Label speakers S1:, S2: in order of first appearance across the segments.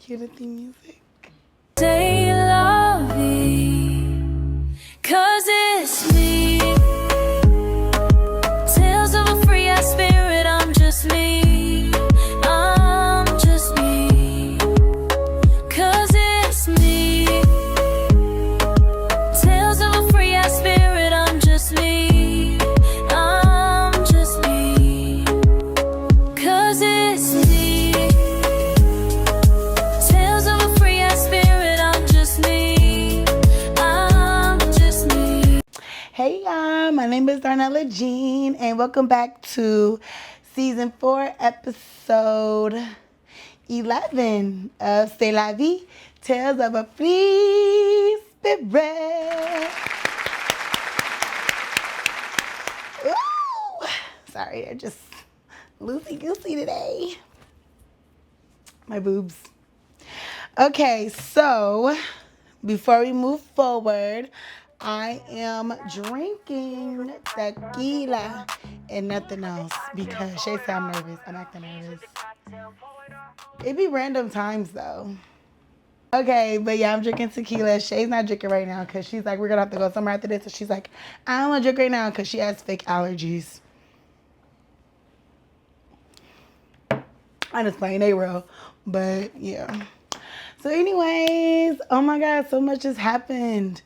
S1: cue the theme music.
S2: Say love me, 'cause it's me. Tales of a free ass spirit, I'm just me. I'm just me. 'Cause it's me. Tales of a free ass spirit, I'm just me. I'm just me. 'Cause it's me. Tales of a free ass spirit, I'm just me. I'm just me.
S1: Hey y'all, my name is 𝙲'𝙴𝚃 and welcome back to season 4, episode 11 of 𝙲'𝙴𝚃𝚃, Tales of a Free Spirit. Woo! Sorry, they're just loosey-goosey today. My boobs. Okay, so before we move forward, I am drinking tequila and nothing else because Shay said I'm nervous. I'm acting nervous. It be random times though. Okay, but yeah, I'm drinking tequila. Shay's not drinking right now because she's like, we're gonna have to go somewhere after this. So she's like, I don't wanna drink right now because she has fake allergies. I'm just playing, they real. But yeah. So anyways, oh my God, so much has happened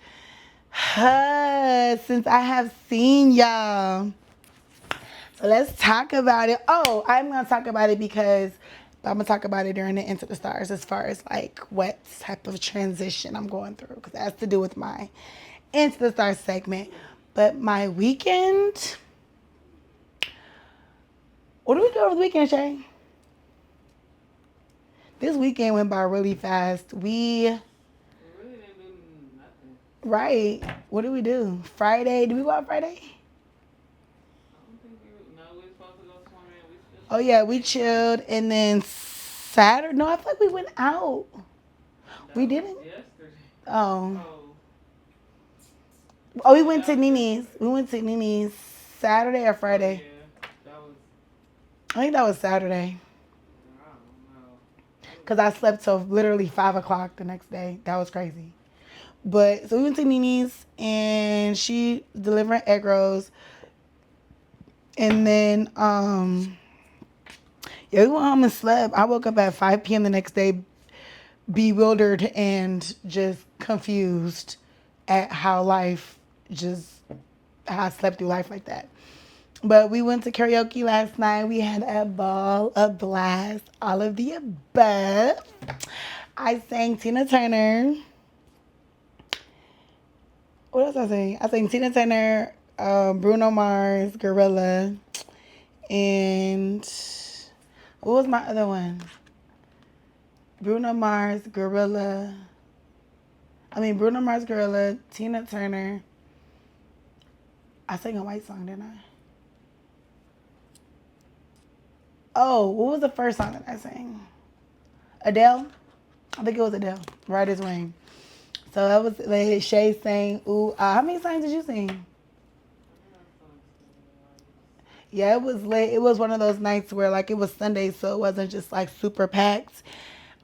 S1: since I have seen y'all. So let's talk about it. Oh, I'm going to talk about it because I'm going to talk about it during the Into the Stars as far as like what type of transition I'm going through because it has to do with my Into the Stars segment. But my weekend, what did we do over the weekend, Shay? This weekend went by really fast. Right. What did we do? Friday. Did we go out Friday? Oh, yeah. We chilled. And then Saturday. No, I feel like we went out. We didn't? Oh. Oh, we went to Nini's. We went to Nini's Saturday or Friday? I think that was Saturday. Because I slept till literally 5 o'clock the next day. That was crazy. But so we went to Nini's and she delivering egg rolls. And then yeah, we went home and slept. I woke up at 5 p.m. the next day, bewildered and just confused at how I slept through life like that. But we went to karaoke last night. We had a ball, a blast, all of the above. I sang Tina Turner. What else I sang? I sang Tina Turner, Bruno Mars, Gorilla, and what was my other one? Bruno Mars, Gorilla, Tina Turner. I sang a white song, didn't I? Oh, what was the first song that I sang? Adele? I think it was Adele. Right as Rain. So that was like Shay sang, ooh, how many songs did you sing? Yeah, it was late. It was one of those nights where like it was Sunday, so it wasn't just like super packed.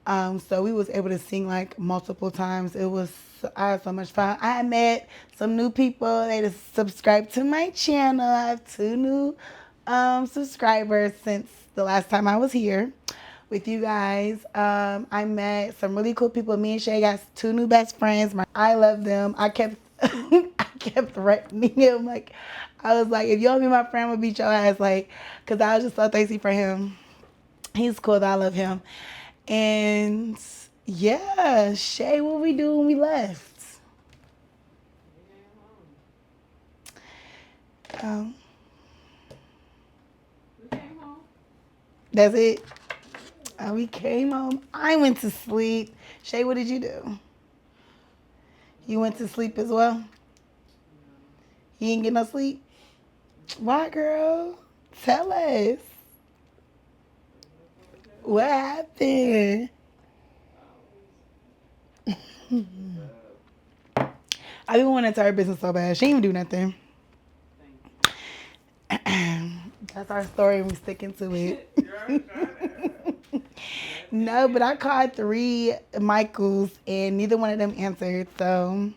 S1: So we was able to sing like multiple times. I had so much fun. I met some new people. They just subscribed to my channel. I have 2 new subscribers since the last time I was here with you guys. I met some really cool people. Me and Shay got 2 new best friends. I love them. I kept I kept threatening him. Like I was like, if you don't be my friend, I'm gonna beat your ass. Like, cause I was just so thirsty for him. He's cool. I love him. And yeah, Shay, what we do when we left?
S3: We came home.
S1: That's it. We came home. I went to sleep. Shay, what did you do? You went to sleep as well? You didn't get no sleep? Why, girl? Tell us. What happened? I been wanting to tell her business so bad. She didn't even do nothing. That's our story and we sticking to it. No, but I called 3 Michaels and neither one of them answered. So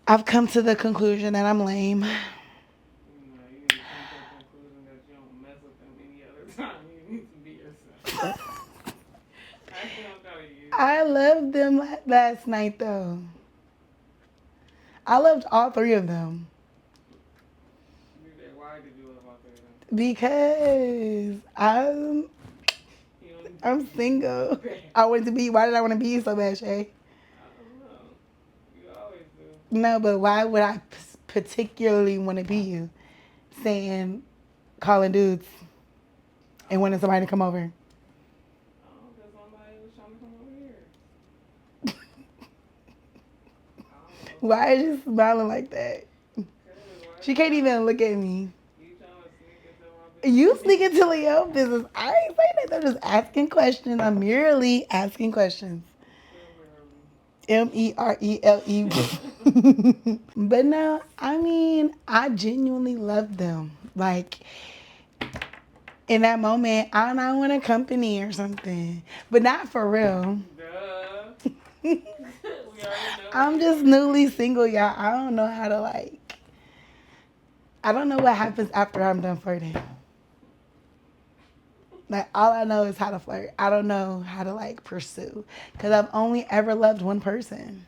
S1: I've come to the conclusion that I'm lame.
S3: No, you need to come to a conclusion that you don't mess with them any other time. You need to be yourself. Actually, I'm trying to use.
S1: I loved them last night though. I loved all 3 of them
S3: Why did you love all three of them?
S1: because I'm single. I wanted to be. Why did I want to be so bad, Shay?
S3: I don't know. You always do.
S1: No, but why would I particularly want to be you? Saying, calling dudes and wanting somebody to come over.
S3: Oh, because somebody was trying to come over here. I don't know.
S1: Why is you smiling like that? She can't even look at me.
S3: You trying to sneak into my business?
S1: You sneak into Leo business. I ain't saying that. I'm just asking questions. I'm merely asking questions. MERELE. But no, I mean, I genuinely love them. Like, in that moment, I don't know, I want a company or something. But not for real.
S3: Duh. We already know.
S1: I'm just newly single, y'all. I don't know how to, like, I don't know what happens after I'm done flirting. Like, all I know is how to flirt. I don't know how to, like, pursue. Because I've only ever loved one person.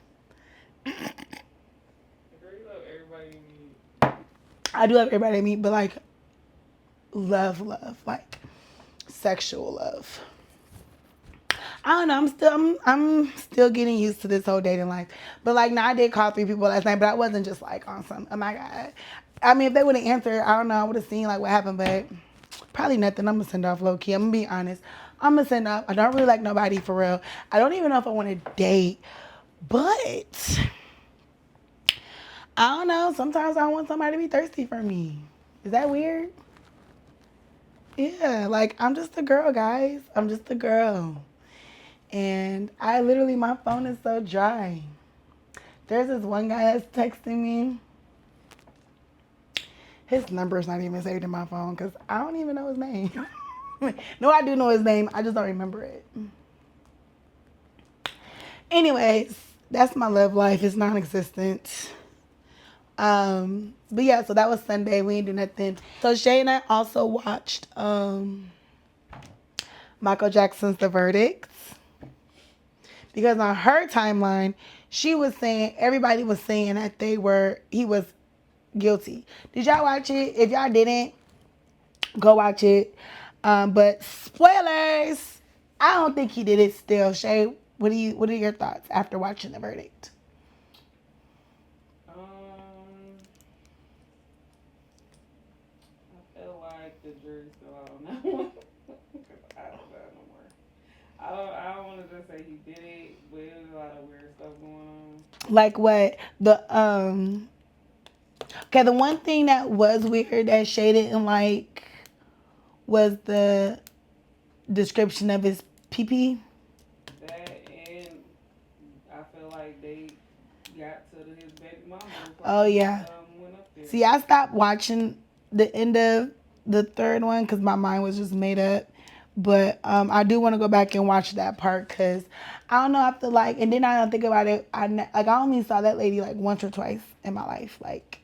S3: Girl, you love everybody you meet.
S1: I do love everybody I meet, but, like, love, like, sexual love. I don't know. I'm still getting used to this whole dating life. But like, now I did call 3 people last night, but I wasn't just like on some. Oh my god. I mean, if they would have answered, I don't know. I would have seen like what happened, but probably nothing. I'm gonna send off low key. I'm gonna be honest. I'm gonna send off. I don't really like nobody for real. I don't even know if I want to date, but I don't know. Sometimes I want somebody to be thirsty for me. Is that weird? Yeah, like I'm just a girl, guys. I'm just a girl. And I literally, my phone is so dry. There's this one guy that's texting me. His number's not even saved in my phone because I don't even know his name. No, I do know his name. I just don't remember it. Anyways, that's my love life. It's non-existent. But yeah, so that was Sunday. We didn't do nothing. So Shay and I also watched Michael Jackson's The Verdict. Because on her timeline, she was saying, everybody was saying that he was guilty. Did y'all watch it? If y'all didn't, go watch it. But spoilers, I don't think he did it still. Shay, what are your thoughts after watching The Verdict?
S3: I feel like the jury's still out on that one. Because I don't know no more. I don't want to just say he did it, but there's a lot of weird stuff going on.
S1: Like what? Okay, the one thing that was weird that Shay didn't like was the description of his pee-pee.
S3: That, and I feel like they got to his baby mama.
S1: Oh, yeah.
S3: Went up there.
S1: See, I stopped watching the end of the 3rd one because my mind was just made up. But I do want to go back and watch that part because I don't know. I feel like, and then I don't think about it. I only saw that lady like once or twice in my life, like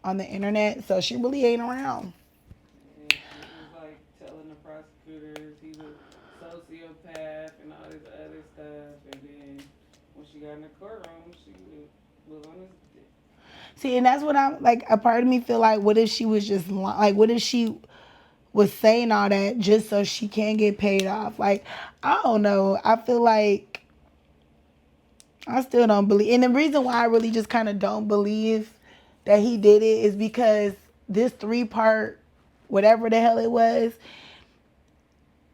S1: on the internet. So she really ain't around.
S3: And she was like telling the prosecutors he was a sociopath and all this other stuff. And then when she got in the courtroom, she was on his dick.
S1: See, and that's what I'm like. A part of me feel like, what if she was just like, what if she was saying all that just so she can get paid off? Like, I don't know. I feel like I still don't believe. And the reason why I really just kind of don't believe that he did it is because this 3-part, whatever the hell it was,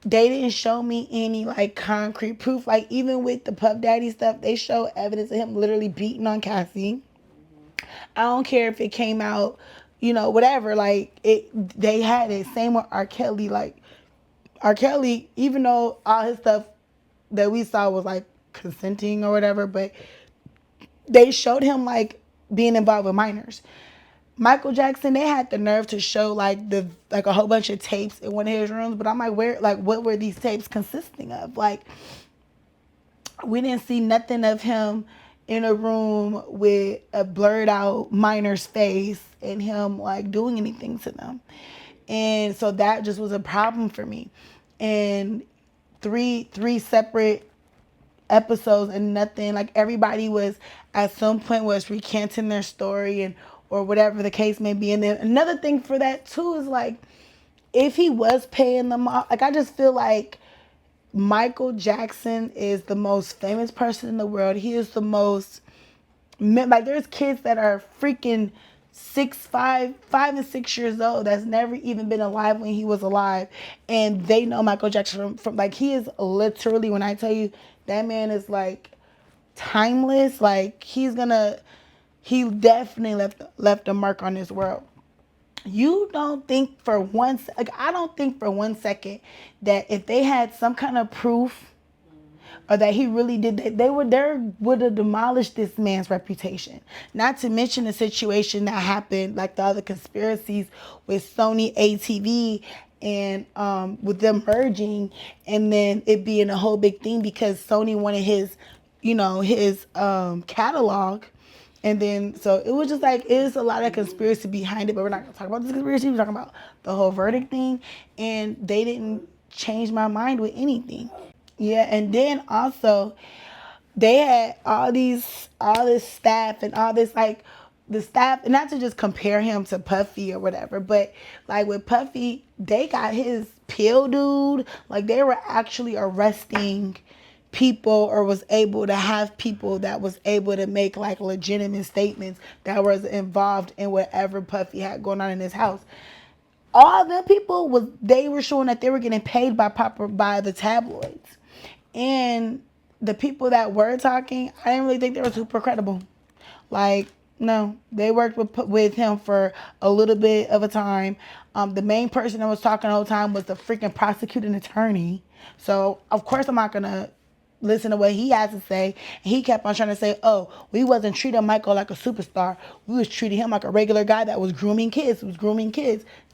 S1: they didn't show me any like concrete proof. Like even with the Puff Daddy stuff, they show evidence of him literally beating on Cassie. I don't care if it came out, whatever. Like they had it. Same with R. Kelly. Like R. Kelly, even though all his stuff that we saw was like consenting or whatever, but they showed him like being involved with minors. Michael Jackson, they had the nerve to show like a whole bunch of tapes in one of his rooms, but I'm like, where, like, what were these tapes consisting of? Like, we didn't see nothing of him in a room with a blurred out minor's face and him like doing anything to them. And so that just was a problem for me. And three separate episodes and nothing, like, everybody was at some point was recanting their story and or whatever the case may be. And then another thing for that too is like, if he was paying them off, like, I just feel like Michael Jackson is the most famous person in the world. He is the most, like, there's kids that are freaking 5 and 6 years old that's never even been alive when he was alive, and they know Michael Jackson from like, he is literally, when I tell you, that man is like timeless. Like, he definitely left a mark on this world. You don't think for like, I don't think for 1 second that if they had some kind of proof or that he really did that, they would have demolished this man's reputation. Not to mention the situation that happened, like the other conspiracies with Sony ATV and with them merging, and then it being a whole big thing because Sony wanted his catalog. And then, so it was just like, it's a lot of conspiracy behind it, but we're not going to talk about this conspiracy. We're talking about the whole verdict thing. And they didn't change my mind with anything. Yeah, and then also, they had all this staff and all this, like, the staff, and not to just compare him to Puffy or whatever, but like with Puffy, they got his pill dude. Like, they were actually arresting people, or was able to have people that was able to make like legitimate statements that was involved in whatever Puffy had going on in his house. All the people they were showing that they were getting paid by the tabloids. And the people that were talking, I didn't really think they were super credible. Like, no, they worked with him for a little bit of a time. The main person that was talking the whole time was the freaking prosecuting attorney. So, of course, I'm not going to listen to what he has to say. And he kept on trying to say, oh, we wasn't treating Michael like a superstar. We was treating him like a regular guy that was grooming kids.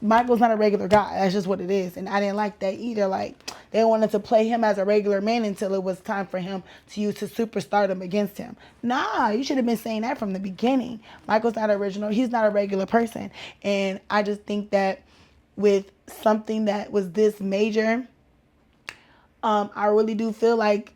S1: Michael's not a regular guy. That's just what it is. And I didn't like that either. Like, they wanted to play him as a regular man until it was time for him to use his superstardom against him. Nah, you should have been saying that from the beginning. Michael's not original. He's not a regular person. And I just think that with something that was this major, I really do feel like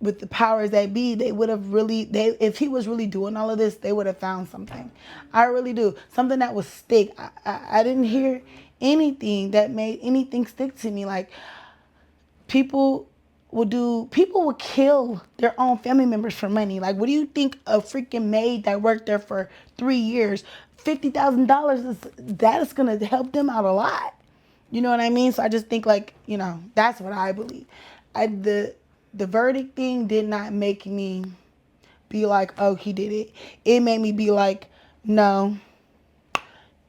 S1: with the powers that be, they would have if he was really doing all of this, they would have found something. I really do. Something that would stick. I didn't hear anything that made anything stick to me. Like, people would kill their own family members for money. Like, what do you think a freaking maid that worked there for 3 years, $50,000 that is going to help them out a lot. You know what I mean? So I just think, like, that's what I believe. The verdict thing did not make me be like, oh, he did it. It made me be like, no,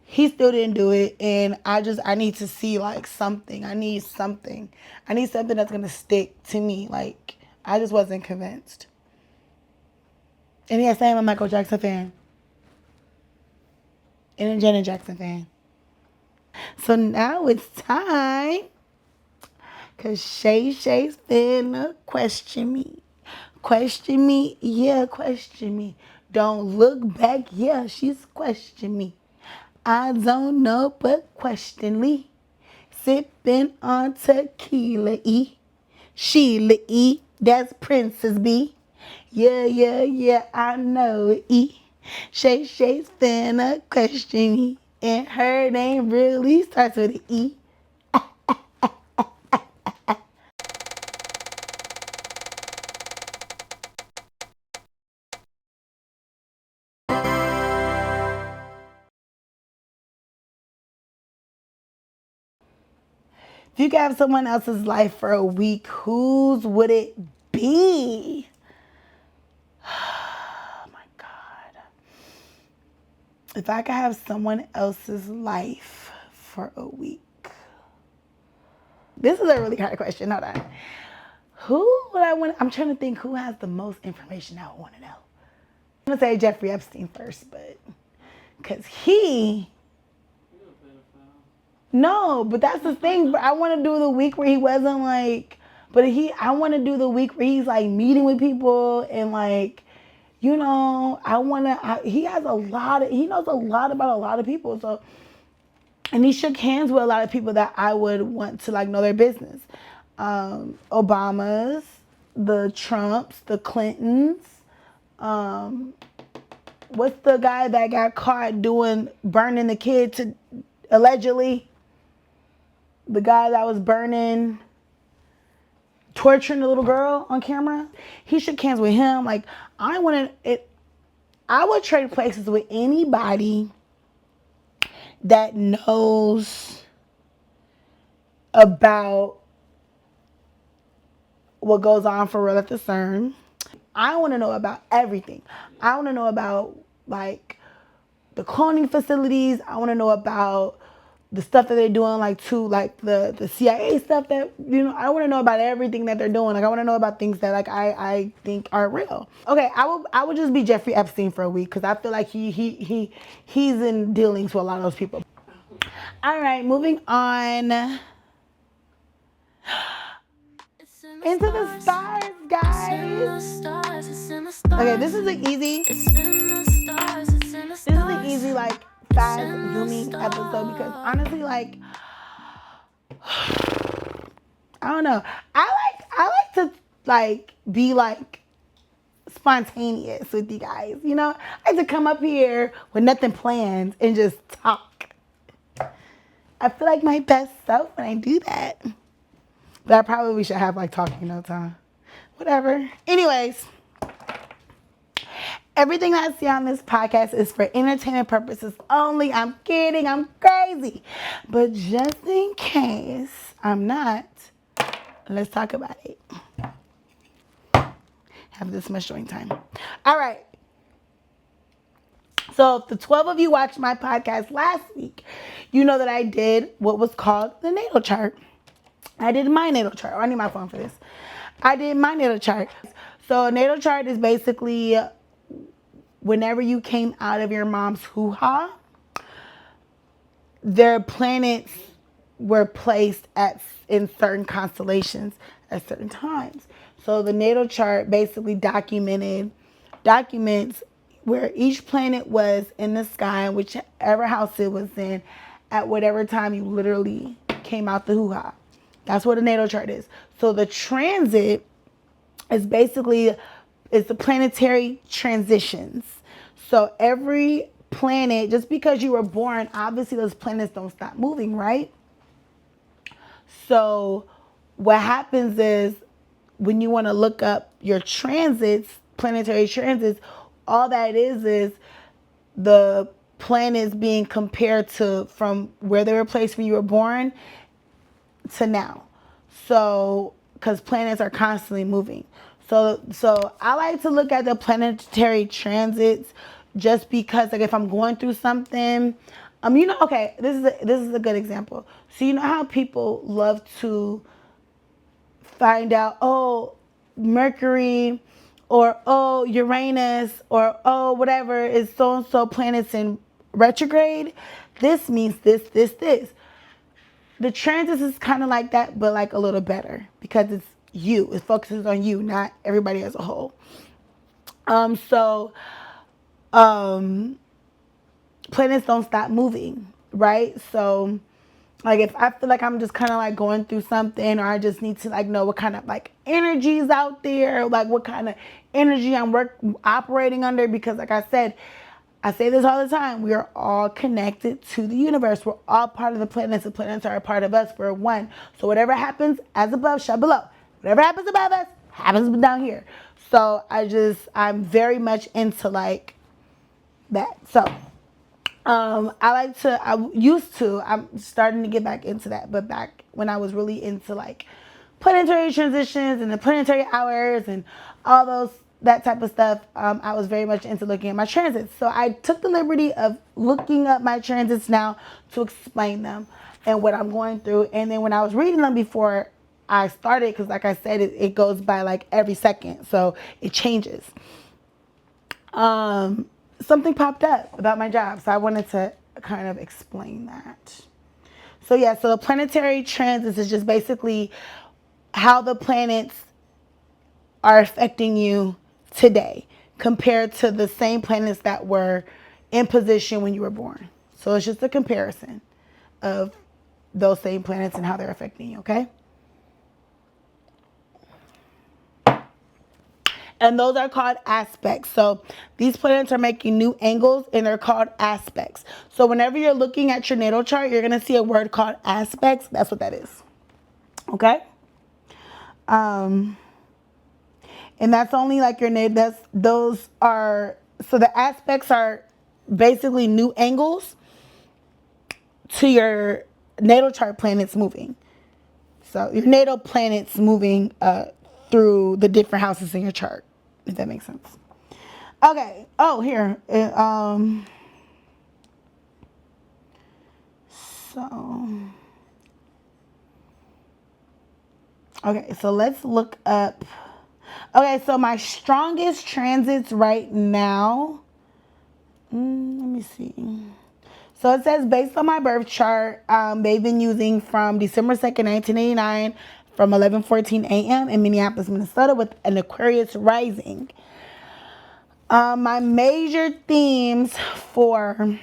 S1: he still didn't do it. And I need to see like something. I need something that's going to stick to me. Like, I just wasn't convinced. And yes, I am a Michael Jackson fan. And a Janet Jackson fan. So now it's time. Cause Shay's finna question me. Question me, yeah, question me. Don't look back, yeah, she's questioning me. I don't know, but questionly. Sipping on tequila E. Sheila E, that's Princess B. Yeah, I know E. Shay's finna question me. And her name really starts with an E. If you could have someone else's life for a week, whose would it be? Oh my God. If I could have someone else's life for a week. This is a really hard question. Hold on. Who would I want? I'm trying to think who has the most information I would want to know. I'm going to say Jeffrey Epstein first, but Cause he,
S3: You a pedophile.
S1: no, but that's the thing. But I want to do the week where he wasn't like, but I want to do the week where he's like meeting with people and like, you know, he has he knows a lot about a lot of people. So, and he shook hands with a lot of people that I would want to like know their business. Obamas, the Trumps, the Clintons. Um, what's the guy that got caught burning the kid to allegedly? The guy that was torturing the little girl on camera. He shook hands with him. Like I would trade places with anybody that knows about what goes on for real at the CERN. I want to know about everything. I want to know about like the cloning facilities. I want to know about the stuff that they're doing, like to like the CIA stuff that I want to know about everything that they're doing. Like I want to know about things that like I think are real. Okay, I would just be Jeffrey Epstein for a week because I feel like he's in dealings with a lot of those people. All right, moving on into the stars, guys. Okay, this is an easy. This is an easy like fast zooming episode because honestly, like I don't know. I like to like be like spontaneous with you guys. You know, I like to come up here with nothing planned and just talk. I feel like my best self when I do that. But I probably should have like talking notes on. Whatever. Anyways, everything I see on this podcast is for entertainment purposes only. I'm kidding. I'm crazy. But just in case I'm not, let's talk about it. Have this much joint time. All right. So if the 12 of you watched my podcast last week, you know that I did what was called the natal chart. I did my natal chart. Oh, I need my phone for this. I did my natal chart. So a natal chart is basically whenever you came out of your mom's hoo-ha, their planets were placed in certain constellations at certain times. So the natal chart basically documents where each planet was in the sky, whichever house it was in, at whatever time you literally came out the hoo-ha. That's what a natal chart is. So the transit is basically the planetary transitions. So every planet, just because you were born, obviously those planets don't stop moving, right? So what happens is when you want to look up your transits, planetary transits, all that is the planets being compared to from where they were placed when you were born to now. So, because planets are constantly moving. So I like to look at the planetary transits just because, like, if I'm going through something, okay, this is a good example. So you know how people love to find out, oh, Mercury, or oh, Uranus, or oh, whatever is so and so planets in retrograde. This means this. The transits is kind of like that, but like a little better because it's you. It focuses on you, not everybody as a whole. So planets don't stop moving, right? So like if I feel like I'm just kind of like going through something, or I just need to like know what kind of like energies out there, like what kind of energy I'm operating under, because like I said, I say this all the time, we are all connected to the universe. We're all part of the planets. The planets are a part of us. We're one. So whatever happens as above shall below. Whatever happens above us happens down here. So I'm very much into like that. So I'm starting to get back into that, but back when I was really into like planetary transitions and the planetary hours and all that type of stuff, I was very much into looking at my transits. So I took the liberty of looking up my transits now to explain them and what I'm going through. And then when I was reading them before I started, because like I said, it goes by like every second, so it changes. something popped up about my job. So I wanted to kind of explain that. So yeah, so the planetary transits is just basically how the planets are affecting you today compared to the same planets that were in position when you were born. So it's just a comparison of those same planets and how they're affecting you, okay? And those are called aspects. So these planets are making new angles and they're called aspects. So whenever you're looking at your natal chart, you're going to see a word called aspects. That's what that is. Okay? And that's only like your natal, those are, so the aspects are basically new angles to your natal chart planets moving. So your natal planets moving through the different houses in your chart, if that makes sense. Okay. Oh, here. So. Okay, so let's look up. Okay, so my strongest transits right now. Let me see. So it says based on my birth chart, they've been using from December 2nd, 1989, from 11:14 a.m. in Minneapolis, Minnesota, with an Aquarius rising. My major themes for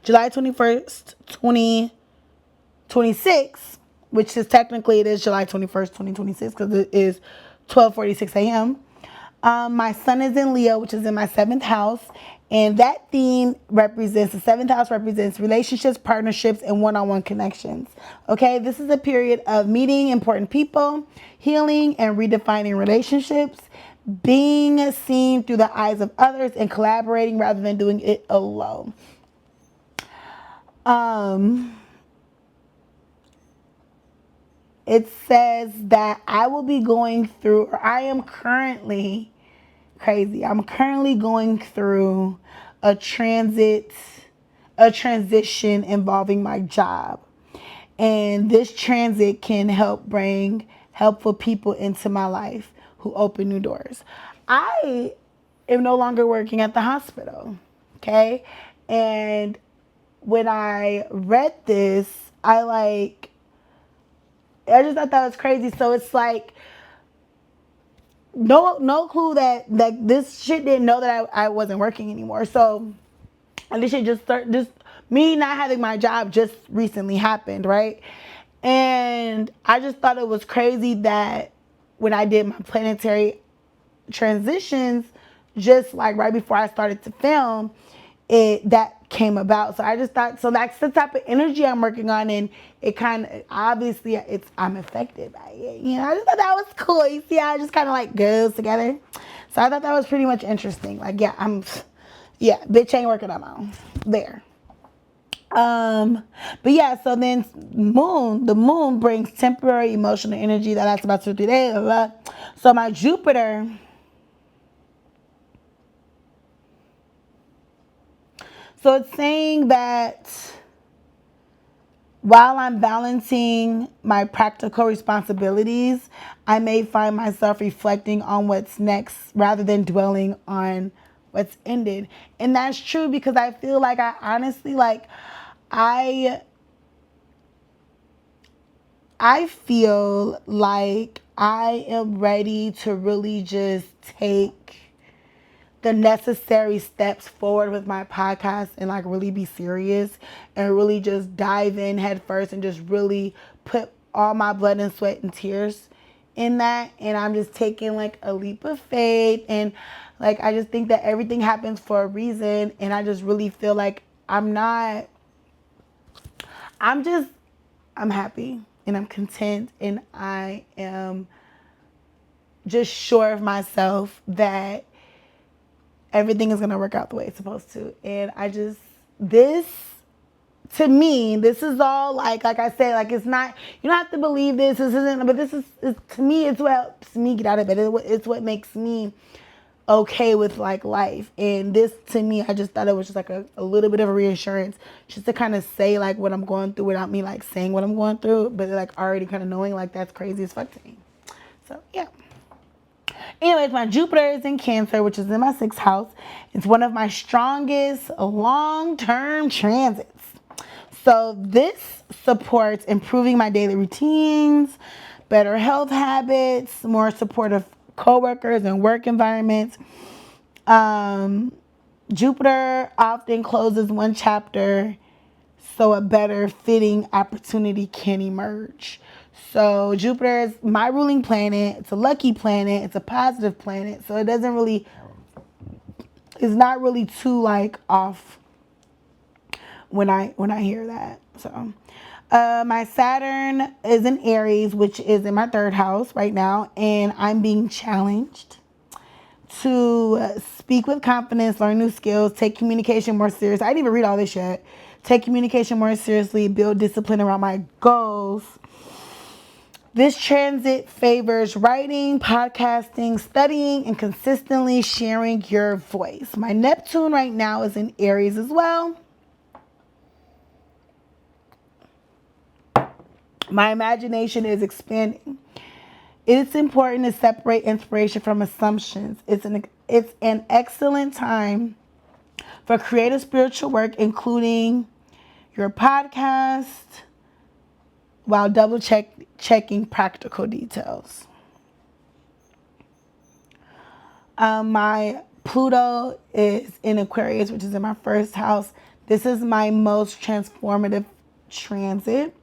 S1: July 21st, 2026, which is technically it is July 21st, 2026, because it is 12:46 a.m. My sun is in Leo, which is in my 7th house. And that theme represents, the 7th house represents relationships, partnerships, and one-on-one connections. Okay, this is a period of meeting important people, healing and redefining relationships, being seen through the eyes of others, and collaborating rather than doing it alone. It says that I will be going through, or I am currently crazy. I'm currently going through a transition involving my job. And this transit can help bring helpful people into my life who open new doors. I am no longer working at the hospital. Okay. And when I read this, I just thought that was crazy. So it's like, no clue that this shit didn't know that I wasn't working anymore. So, and this shit just me not having my job just recently happened, right? And I just thought it was crazy that when I did my planetary transitions, just like right before I started to film, that came about. So I just thought, so that's the type of energy I'm working on, and it kind of, obviously I'm affected by it. You know, I just thought that was cool. You see how it just kind of like goes together. So I thought that was pretty much interesting. Like, yeah, bitch ain't working on my own. There. But yeah, so then the moon brings temporary emotional energy that lasts about 2-3 days. Blah, blah. So my Jupiter, so it's saying that while I'm balancing my practical responsibilities, I may find myself reflecting on what's next rather than dwelling on what's ended. And that's true, because I feel like I honestly, like, I feel like I am ready to really just take the necessary steps forward with my podcast and like really be serious and really just dive in head first and just really put all my blood and sweat and tears in that. And I'm just taking like a leap of faith, and like I just think that everything happens for a reason. And I just really feel like I'm happy and I'm content, and I am just sure of myself that everything is going to work out the way it's supposed to. And to me, this is all like I said, like, it's not, you don't have to believe this isn't, but to me, it's what helps me get out of bed. It's what makes me okay with like life. And this, to me, I just thought it was just like a little bit of a reassurance, just to kind of say like what I'm going through without me like saying what I'm going through, but like already kind of knowing like that's crazy as fuck to me. So yeah. Anyways, my Jupiter is in Cancer, which is in my 6th house. It's one of my strongest long-term transits. So this supports improving my daily routines, better health habits, more supportive coworkers and work environments. Um, Jupiter often closes one chapter so a better fitting opportunity can emerge. So Jupiter is my ruling planet. It's a lucky planet. It's a positive planet. So it doesn't really, it's not really too like off when I hear that. So my Saturn is in Aries, which is in my 3rd house right now, and I'm being challenged to speak with confidence, learn new skills, take communication more serious. I didn't even read all this yet. Take communication more seriously, build discipline around my goals. This transit favors writing, podcasting, studying, and consistently sharing your voice. My Neptune right now is in Aries as well. My imagination is expanding. It's important to separate inspiration from assumptions. It's an excellent time for creative spiritual work, including your podcast, while checking practical details. My Pluto is in Aquarius, which is in my 1st house. This is my most transformative transit.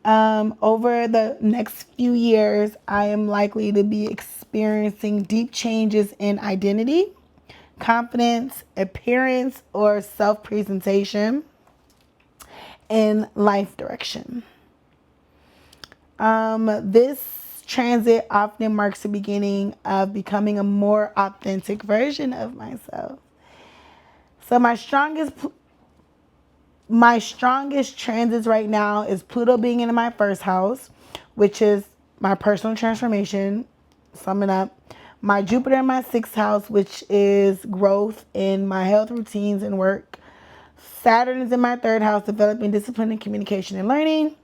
S1: Over the next few years, I am likely to be experiencing deep changes in identity, confidence, appearance, or self-presentation, and life direction. This transit often marks the beginning of becoming a more authentic version of myself. So my strongest transits right now is Pluto being in my 1st house, which is my personal transformation, summing up. My Jupiter in my 6th house, which is growth in my health routines and work. Saturn is in my 3rd house, developing discipline and communication and learning.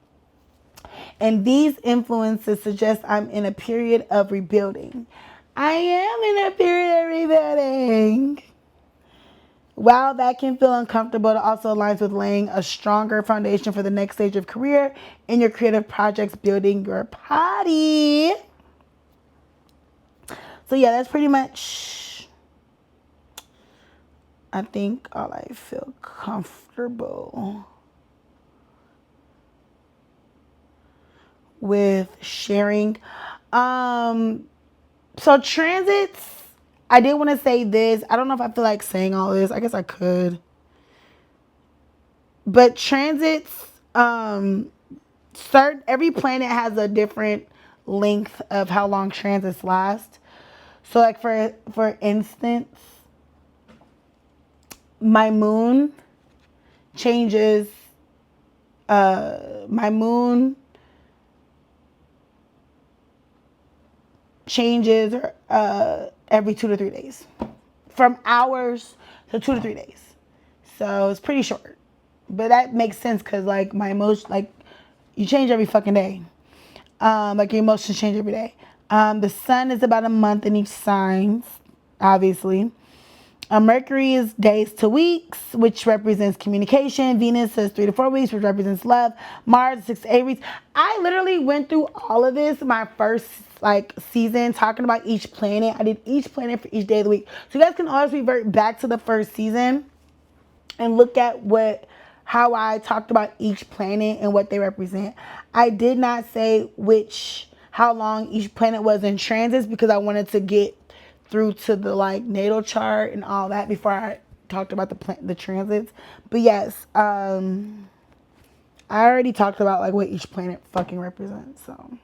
S1: And these influences suggest I'm in a period of rebuilding. I am in a period of rebuilding. While that can feel uncomfortable, it also aligns with laying a stronger foundation for the next stage of career in your creative projects, building your body. So yeah, that's pretty much, I think, all I feel comfortable with sharing. So transits, I did want to say this. I don't know if I feel like saying all this. I guess I could. But transits, every planet has a different length of how long transits last. So like for instance, my moon changes my moon changes every 2 to 3 days. From hours to 2 to 3 days. So it's pretty short. But that makes sense because like my emotion, like you change every fucking day. Like your emotions change every day. The sun is about a month in each sign, obviously. Mercury is days to weeks, which represents communication. Venus is 3 to 4 weeks, which represents love. Mars 6 to 8 weeks. I literally went through all of this my first like season, talking about each planet. I did each planet for each day of the week, so you guys can always revert back to the first season and look at how I talked about each planet and what they represent. I did not say how long each planet was in transits because I wanted to get through to the like natal chart and all that before I talked about the transits. But yes, I already talked about like what each planet fucking represents. So,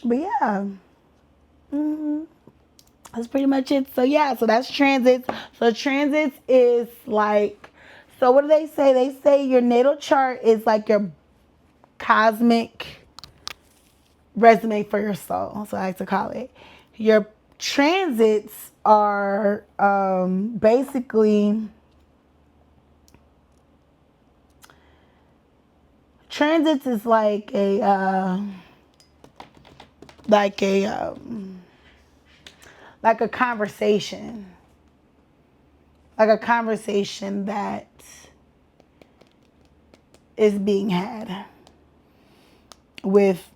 S1: but yeah, that's pretty much it. So yeah, so that's transits. So transits is like, so what do they say? They say your natal chart is like your cosmic resume for your soul. So I like to call it. Your transits are basically, transits is like like like a conversation, like a conversation that is being had with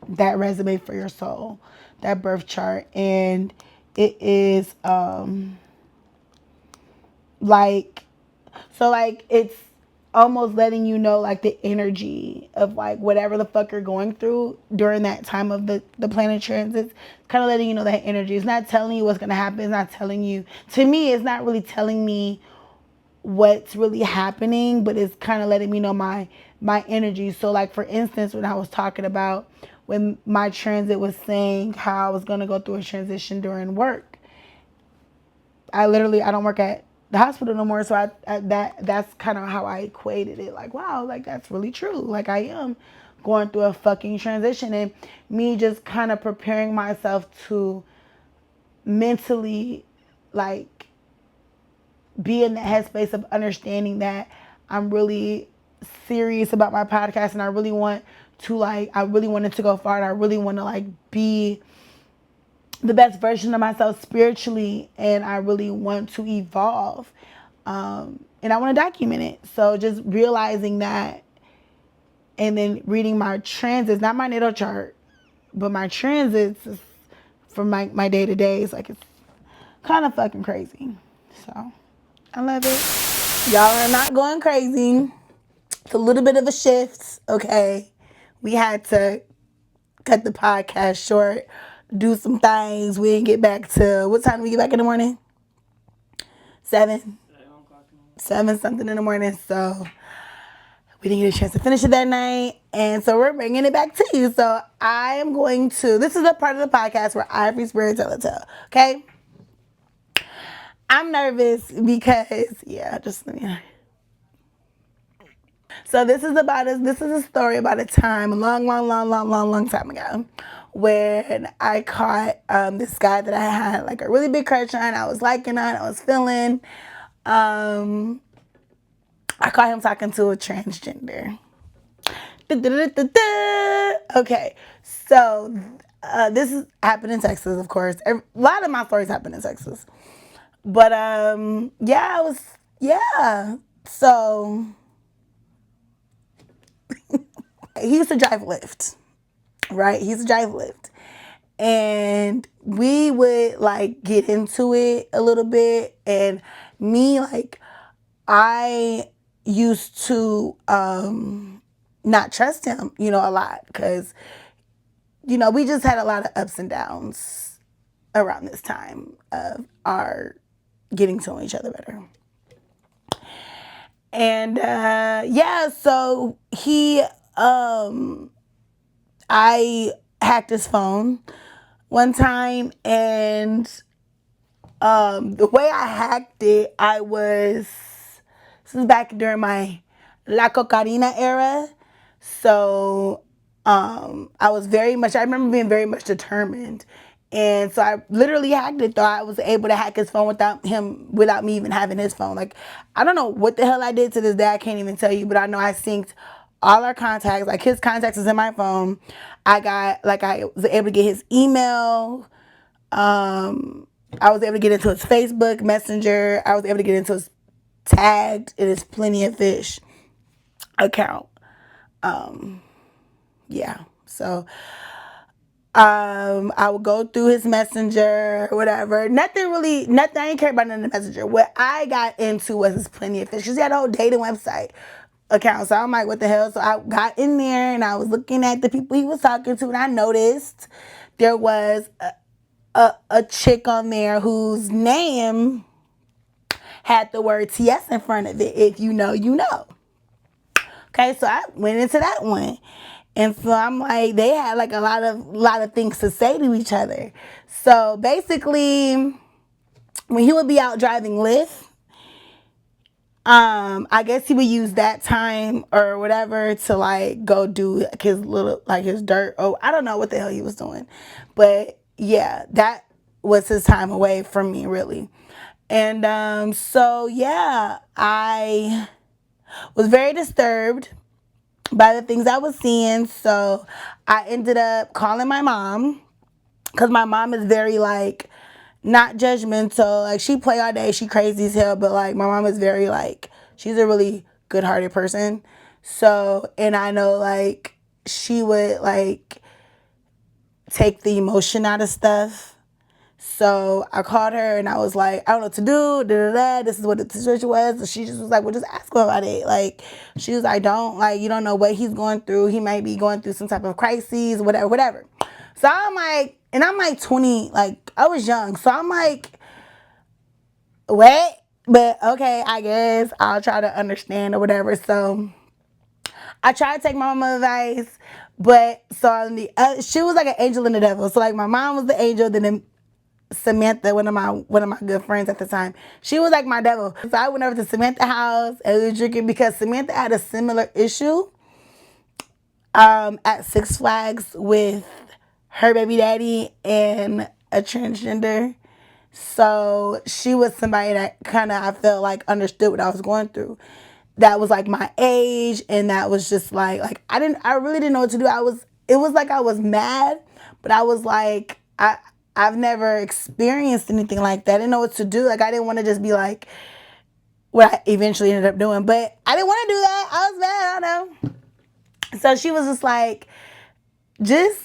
S1: that resume for your soul, that birth chart, and it is like, so like it's almost letting you know like the energy of like whatever the fuck you're going through during that time of the planet transits, kind of letting you know that energy. It's not telling you what's going to happen. It's not telling you, to me it's not really telling me what's really happening, but it's kind of letting me know my energy. So like for instance, when I was talking about when my transit was saying how I was going to go through a transition during work, I don't work at the hospital no more, so that's kind of how I equated it. Like, wow, like that's really true. Like I am going through a fucking transition, and me just kind of preparing myself to mentally like be in the headspace of understanding that I'm really serious about my podcast, and I really want to like, I really want it to go far, and I really want to like be the best version of myself spiritually, and I really want to evolve, and I want to document it. So just realizing that, and then reading my transits, not my natal chart, but my transits from my day to day. It's like, it's kind of fucking crazy. So I love it. Y'all are not going crazy. It's a little bit of a shift, okay? We had to cut the podcast short, do some things. We didn't get back to, what time do we get back in the morning? 7? 7 something in the morning. So we didn't get a chance to finish it that night. And so we're bringing it back to you. So I am going to, this is a part of the podcast where I free spirit tell a tale, okay? I'm nervous because, yeah, just let me. So this is a story about a time, a long time ago, when I caught this guy that I had like a really big crush on. I was liking on, I was feeling. I caught him talking to a transgender. Okay, so this is happened in Texas, of course. A lot of my stories happen in Texas, but yeah, it was, yeah. So he used to drive Lyft, right? He used to drive Lyft, and we would like get into it a little bit, and me like, I used to not trust him, you know, a lot, because you know, we just had a lot of ups and downs around this time of our getting to know each other better. And yeah, so I hacked his phone one time, and the way I hacked it, this was back during my La Cocarina era. So I remember being very much determined. And so I literally hacked it, though I was able to hack his phone without me even having his phone. Like, I don't know what the hell I did to this day. I can't even tell you, but I know I synced all our contacts. Like, his contacts is in my phone. I was able to get his email. I was able to get into his Facebook Messenger. I was able to get into his tagged in his Plenty of Fish account. Yeah. So I would go through his messenger or whatever. Nothing. I didn't care about none of the messenger. What I got into was his Plenty of Fish, because he had a whole dating website account. So I'm like, what the hell? So I got in there and I was looking at the people he was talking to, and I noticed there was a chick on there whose name had the word T.S. in front of it. If you know, you know. Okay, so I went into that one. And so I'm like, they had like a lot of things to say to each other. So basically, when he would be out driving Lyft, I guess he would use that time or whatever to like go do his dirt. Oh, I don't know what the hell he was doing. But yeah, that was his time away from me, really. And so yeah, I was very disturbed. by the things I was seeing. So I ended up calling my mom, because my mom is very like not judgmental. Like, she play all day, she crazy as hell, but like my mom is very like, she's a really good-hearted person. So, and I know like she would like take the emotion out of stuff. So I called her and I was like, I don't know what to do. Da, da, da. This is what the situation was. And she just was like, well, just ask him about it. Like, she was like, don't, like, you don't know what he's going through. He might be going through some type of crises, whatever, whatever. So I'm like, and I'm like 20, like, I was young. So I'm like, what? But okay, I guess I'll try to understand or whatever. So I tried to take my mama's advice, but so on the she was like an angel and the devil. So like my mom was the angel, then Samantha, one of my good friends at the time, she was like my devil. So I went over to Samantha's house and we were drinking because Samantha had a similar issue at Six Flags with her baby daddy and a transgender. So she was somebody that kind of, I felt like, understood what I was going through. That was like my age, and that was just like I really didn't know what to do. It was like I was mad, but I was like, I've never experienced anything like that. I didn't know what to do. Like, I didn't want to just be like what I eventually ended up doing, but I didn't want to do that. I was mad, I don't know. So she was just like, just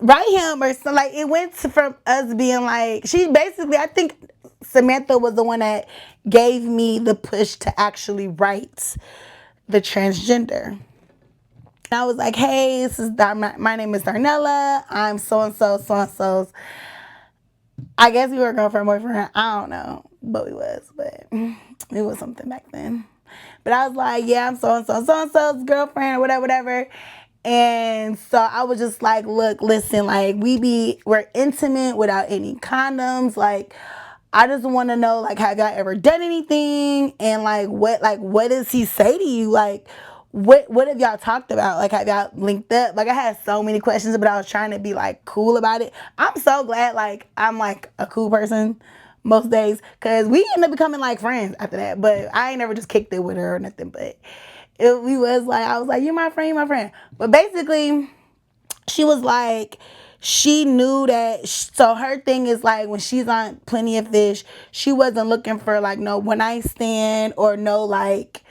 S1: write him or something. Like, it went from us being like, she basically, I think Samantha was the one that gave me the push to actually write the transgender. And I was like, hey, this is my name is Darnella. I'm so and so's. I guess we were girlfriend, boyfriend. I don't know, but we was, but it was something back then. But I was like, yeah, I'm so and so's girlfriend or whatever, whatever. And so I was just like, look, listen, like we're intimate without any condoms. Like, I just want to know, like, have y'all ever done anything? And what does he say to you? Like, what have y'all talked about? Like, have y'all linked up? Like, I had so many questions, but I was trying to be like cool about it. I'm so glad like I'm like a cool person most days, because we ended up becoming like friends after that. But I ain't never just kicked it with her or nothing. But we was like, I was like, you're my friend, you're my friend. But basically, she was like, she knew that. So her thing is like, when she's on Plenty of Fish, she wasn't looking for like no one night stand or no like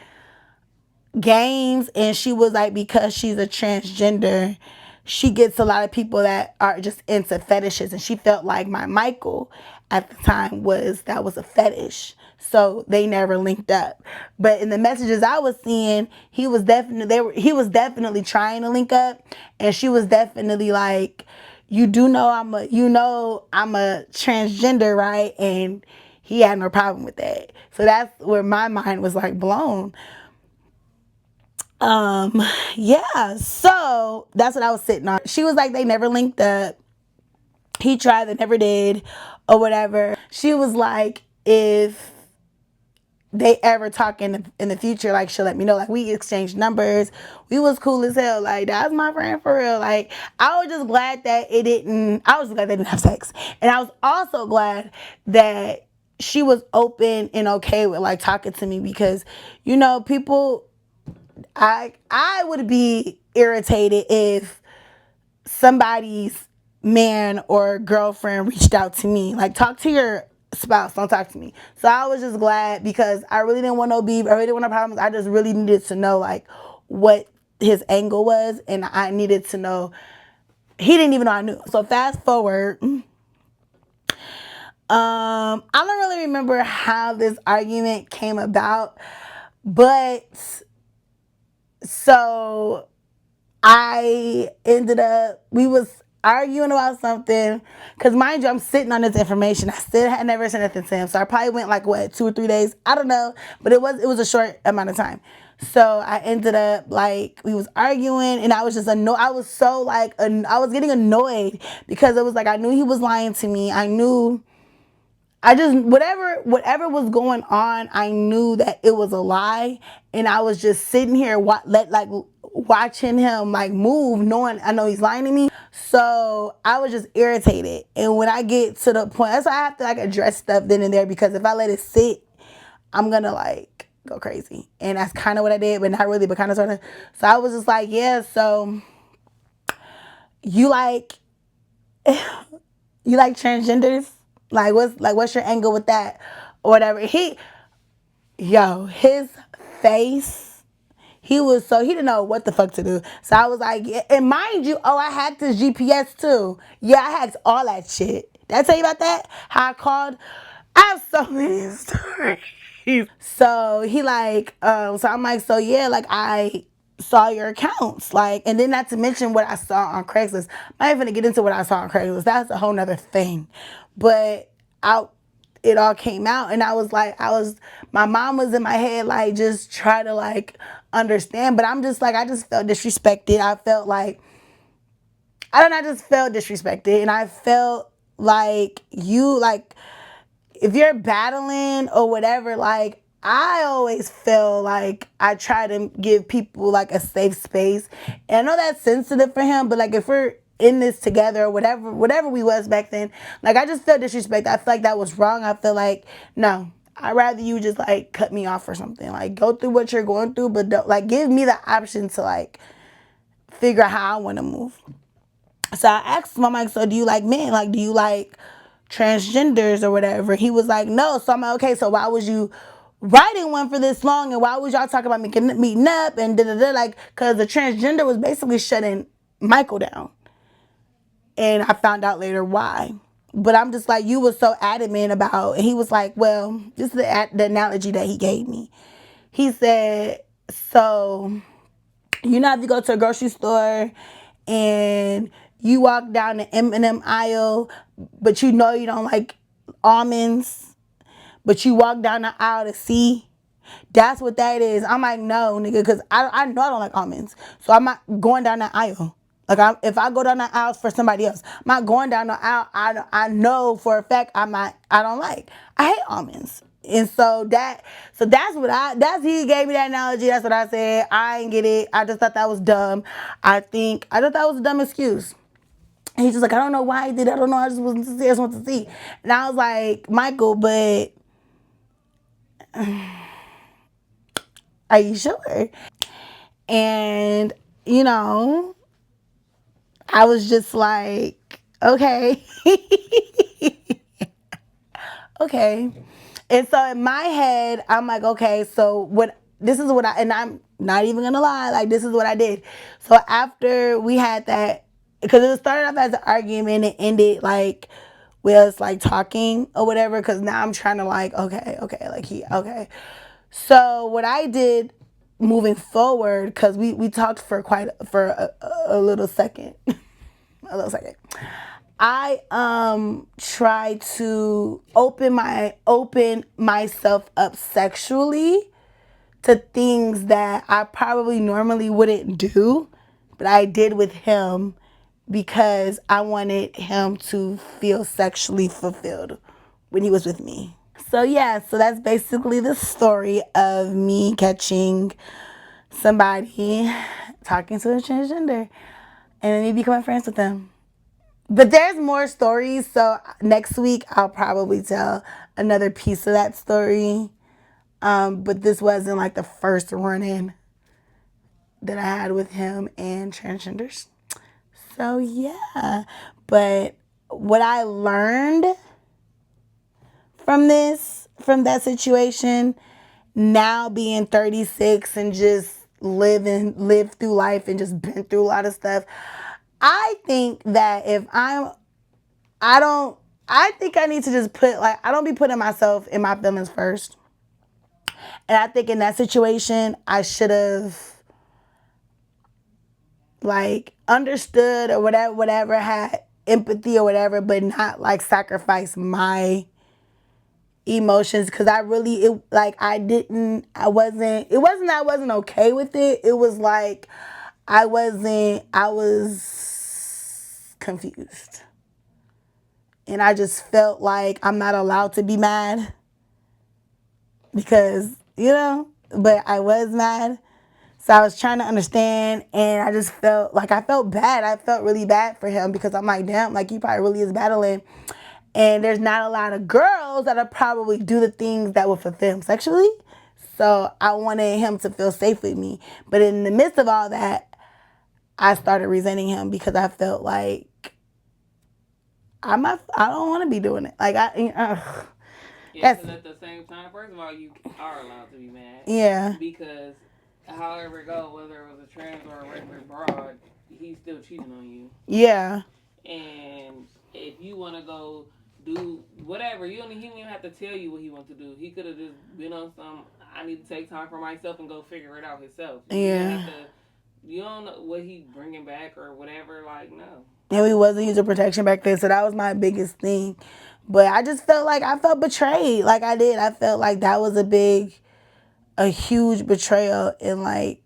S1: games. And she was like, because she's a transgender, she gets a lot of people that are just into fetishes, and she felt like my Michael at the time was a fetish. So they never linked up. But in the messages I was seeing, he was definitely trying to link up, and she was definitely like, you know I'm a transgender, right? And he had no problem with that. So that's where my mind was like blown. Yeah, so that's what I was sitting on. She was like, they never linked up. He tried, they never did, or whatever. She was like, if they ever talk in the future, like, she'll let me know. Like, we exchanged numbers. We was cool as hell. Like, that's my friend for real. Like, I was just glad that I was glad they didn't have sex. And I was also glad that she was open and okay with like talking to me, because, people, I would be irritated if somebody's man or girlfriend reached out to me. Like, talk to your spouse, don't talk to me. So I was just glad, because I really didn't want no beef. I really didn't want no problems. I just really needed to know like what his angle was, and I needed to know. He didn't even know I knew. So fast forward. I don't really remember how this argument came about, but so we was arguing about something, because mind you, I'm sitting on this information. I still had never said nothing to him, so I probably went like 2 or 3 days, I don't know, but it was a short amount of time. So I ended up like, we was arguing, and I was just annoyed. I was so like, I was getting annoyed, because it was like, I knew he was lying to me. I just, whatever was going on, I knew that it was a lie, and I was just sitting here watching him like move, knowing I know he's lying to me. So I was just irritated, and when I get to the point, that's why I have to like address stuff then and there, because if I let it sit, I'm gonna like go crazy. And that's kind of what I did, but not really, but kind of sort of. So I was just like, yeah, so you like you like transgenders? What's your angle with that? Or whatever. His face, he didn't know what the fuck to do. So I was like, yeah. And mind you, I hacked his GPS too. Yeah, I hacked all that shit. Did I tell you about that? How I called? I have so many stories. So he so I'm like, so yeah, like I saw your accounts, like, and then not to mention what I saw on Craigslist. I'm not even gonna get into what I saw on Craigslist. That's a whole nother thing. But it all came out, and my mom was in my head, like, just try to like understand. But I'm just like, I just felt disrespected. I felt like, I don't know, I just felt disrespected, and I felt like if you're battling or whatever, like, I always feel like I try to give people like a safe space. And I know that's sensitive for him, but like if we're in this together or whatever we was back then, like I just felt disrespect. I feel like that was wrong. I feel like, no, I'd rather you just like cut me off or something. Like go through what you're going through, but don't, like, give me the option to like figure out how I want to move. So I asked him, I'm like, so do you like men? Like, do you like transgenders or whatever? He was like, no. So I'm like, okay, so why was you writing one for this long? And why was y'all talking about meeting up and da-da-da? Like, because the transgender was basically shutting Michael down. And I found out later why. But I'm just like, you was so adamant about, and he was like, well, this is the analogy that he gave me. He said, so, you know, if you go to a grocery store and you walk down the M&M aisle, but you know you don't like almonds, but you walk down the aisle to see, that's what that is. I'm like, no, nigga, because I know I don't like almonds. So I'm not going down the aisle. Like, if I go down the aisle for somebody else, I'm not going down the aisle. I know for a fact I don't like. I hate almonds. And he gave me that analogy. That's what I said. I ain't get it. I just thought that was dumb. I thought that was a dumb excuse. And he's just like, I don't know why he did it. I don't know. I just wasn't to see. I just want to see. And I was like, Michael, but are you sure? And, you know, I was just like, okay. Okay. And so in my head, I'm like, okay, so and I'm not even gonna lie, like, this is what I did. So after we had that, because it started off as an argument, it ended like with us like talking or whatever, because now I'm trying to like, okay, okay. So what I did moving forward, because we talked for a little second, a little second. I try to open myself up sexually to things that I probably normally wouldn't do, but I did with him because I wanted him to feel sexually fulfilled when he was with me. So yeah, so that's basically the story of me catching somebody talking to a transgender and me becoming friends with them. But there's more stories, so next week I'll probably tell another piece of that story. But this wasn't like the first run-in that I had with him and transgenders. So yeah, but what I learned from that situation, now being 36 and just live through life and just been through a lot of stuff, I think that I think I need to just I don't be putting myself in my feelings first. And I think in that situation, I should have like understood or whatever, had empathy or whatever, but not like sacrifice my emotions. Cause I really, it wasn't that I wasn't okay with it. It was like, I was confused. And I just felt like I'm not allowed to be mad because, but I was mad. So I was trying to understand, and I just felt bad. I felt really bad for him because I'm like, damn, like he probably really is battling. And there's not a lot of girls that'll probably do the things that would fulfill him sexually. So I wanted him to feel safe with me. But in the midst of all that, I started resenting him because I felt like I don't want to be doing it. Like
S3: Yeah, because at the same time, first of all, you are allowed to be mad.
S1: Yeah.
S3: Because however it goes, whether it was a trans or a regular broad, he's still cheating on you.
S1: Yeah.
S3: And if you want to go do whatever, he don't even have to tell you what he wants to do. He could have just been on some, I need to take time for myself and go figure it out himself.
S1: Yeah.
S3: You don't know what he bringing back or whatever. Like, no.
S1: And we wasn't using protection back then, so that was my biggest thing. But I just felt like I felt betrayed. Like I did. I felt like that was a huge betrayal. And like,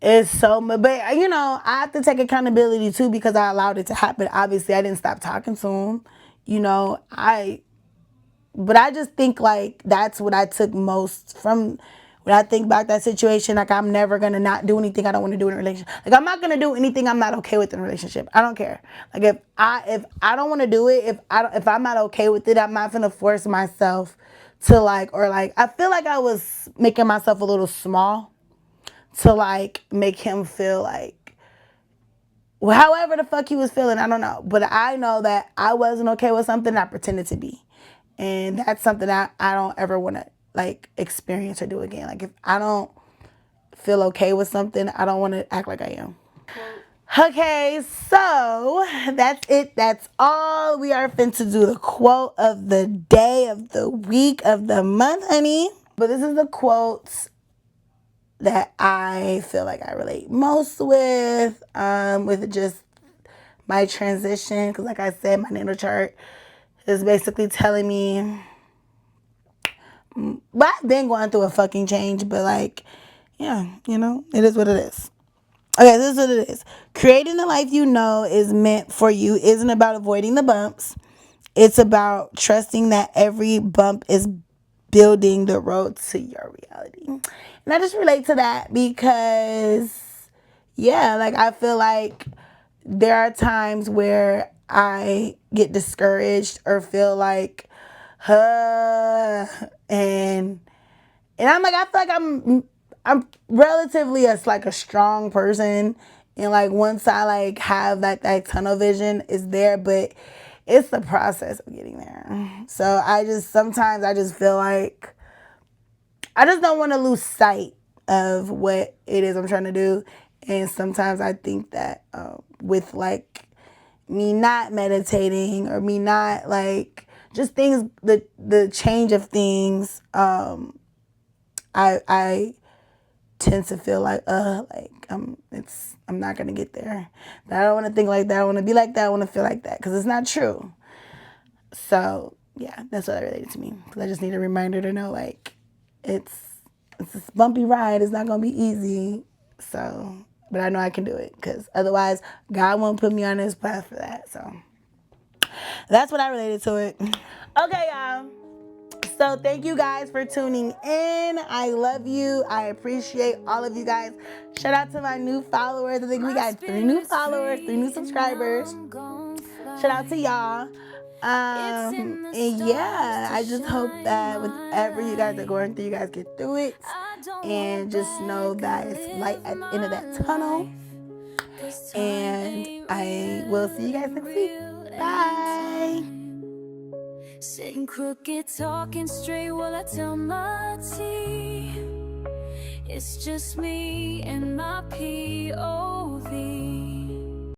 S1: it's so much. But, you know, I have to take accountability too because I allowed it to happen. Obviously, I didn't stop talking to him. You know, but I just think like that's what I took most from when I think about that situation. Like I'm never gonna not do anything I don't want to do in a relationship. Like I'm not gonna do anything I'm not okay with in a relationship. I don't care. Like if I don't want to do it, if I'm not okay with it, I'm not gonna force myself to like, or like I feel like I was making myself a little small to like make him feel like, well, however the fuck he was feeling, I don't know. But I know that I wasn't okay with something I pretended to be. And that's something that I don't ever want to like experience or do again. Like if I don't feel okay with something, I don't want to act like I am. Okay, so that's it. That's all. We are finna do the quote of the day, of the week, of the month, honey. But this is the quotes that I feel like I relate most with just my transition. Because like I said, my natal chart is basically telling me, but I've been going through a fucking change, but like, yeah, you know, it is what it is. Okay, this is what it is. Creating the life you know is meant for you isn't about avoiding the bumps. It's about trusting that every bump is building the road to your reality. And I just relate to that because, yeah, like I feel like there are times where I get discouraged or feel like, and I'm like, I feel like I'm relatively like a strong person, and like once I like have that tunnel vision is there, but it's the process of getting there. So sometimes I just feel like I just don't want to lose sight of what it is I'm trying to do, and sometimes I think that with like me not meditating or me not like just things, the change of things, I tend to feel like I'm not gonna get there. But I don't want to think like that. I want to be like that. I want to feel like that because it's not true. So yeah, that's what related to me. Because I just need a reminder to know like it's this bumpy ride. It's not gonna be easy. So, but I know I can do it because otherwise God won't put me on this path for that. So that's what I related to it. Okay, y'all. So thank you guys for tuning in. I love you. I appreciate all of you guys. Shout out to my new followers. I think we got 3 new followers, 3 new subscribers. Shout out to y'all. And yeah, I just hope that whatever you guys are going through, you guys get through it. And just know that it's light at the end of that tunnel. And I will see you guys next week. Bye.
S2: Sitting crooked, talking straight while I tell my tea. It's just me and my